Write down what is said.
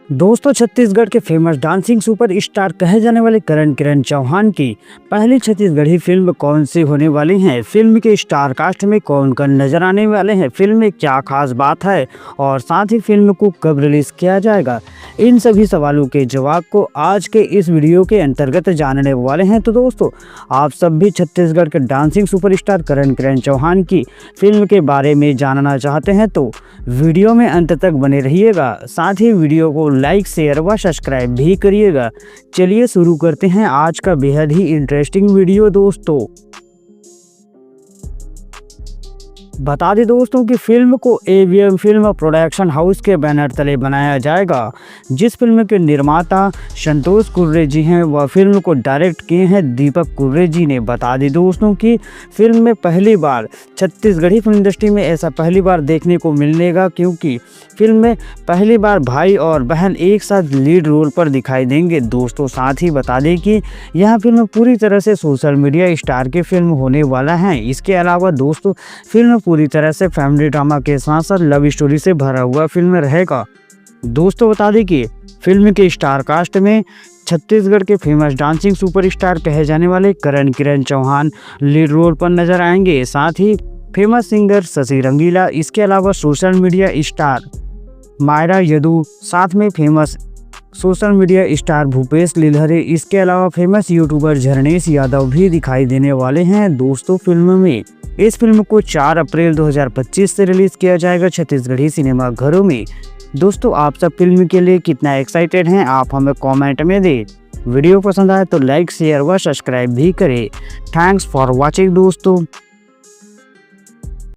दोस्तों, छत्तीसगढ़ के famous dancing super star कहे जाने वाले करण किरण चौहान की पहली छत्तीसगढ़ी फिल्म कौन सी होने वाली है। फिल्म के स्टार कास्ट में कौन कौन नजर आने वाले हैं, फिल्म में क्या खास बात है और साथ ही फिल्म को कब रिलीज किया जाएगा, इन सभी सवालों के जवाब को आज के इस वीडियो के अंतर्गत जानने वाले हैं। तो दोस्तों, आप सब भी छत्तीसगढ़ के डांसिंग सुपरस्टार करण किरण चौहान की फिल्म के बारे में जानना चाहते हैं तो वीडियो में अंत तक बने रहिएगा। साथ ही वीडियो को लाइक, शेयर व सब्सक्राइब भी करिएगा। चलिए शुरू करते हैं आज का बेहद ही इंटरेस्टिंग वीडियो। दोस्तों, बता दें दोस्तों कि फिल्म को एवीएम फिल्म प्रोडक्शन हाउस के बैनर तले बनाया जाएगा, जिस फिल्म के निर्माता संतोष कुर्रे जी हैं। वह फिल्म को डायरेक्ट किए हैं दीपक कुर्रे जी ने। बता दें दोस्तों कि फिल्म में पहली बार छत्तीसगढ़ी फिल्म इंडस्ट्री में ऐसा पहली बार देखने को मिलेगा, क्योंकि फिल्म में पहली बार भाई और बहन एक साथ लीड रोल पर दिखाई देंगे। दोस्तों, साथ ही बता दें कि यह फिल्म पूरी तरह से सोशल मीडिया स्टार की फिल्म होने वाला है। इसके अलावा दोस्तों, फिल्म पूरी तरह से फैमिली ड्रामा के साथ साथ लव स्टोरी से भरा हुआ फिल्म रहेगा। दोस्तों, बता दें कि फिल्म के स्टार कास्ट में छत्तीसगढ़ के फेमस डांसिंग सुपरस्टार कहे जाने वाले करण किरण चौहान लीड रोल पर नजर आएंगे। साथ ही फेमस सिंगर शशि रंगीला, इसके अलावा social media star Mayra Yadu, साथ में famous social media star Bhupesh Lilhare, इसके अलावा फेमस यूट्यूबर झरनेश यादव भी दिखाई देने वाले हैं। दोस्तों, फिल्म में इस फिल्म को 4 अप्रैल 2025 से रिलीज किया जाएगा छत्तीसगढ़ी सिनेमा घरों में। दोस्तों, आप सब फिल्म के लिए कितना एक्साइटेड हैं, आप हमें कमेंट में दें। वीडियो पसंद आए तो लाइक, शेयर व सब्सक्राइब भी करें। थैंक्स फॉर वॉचिंग दोस्तों।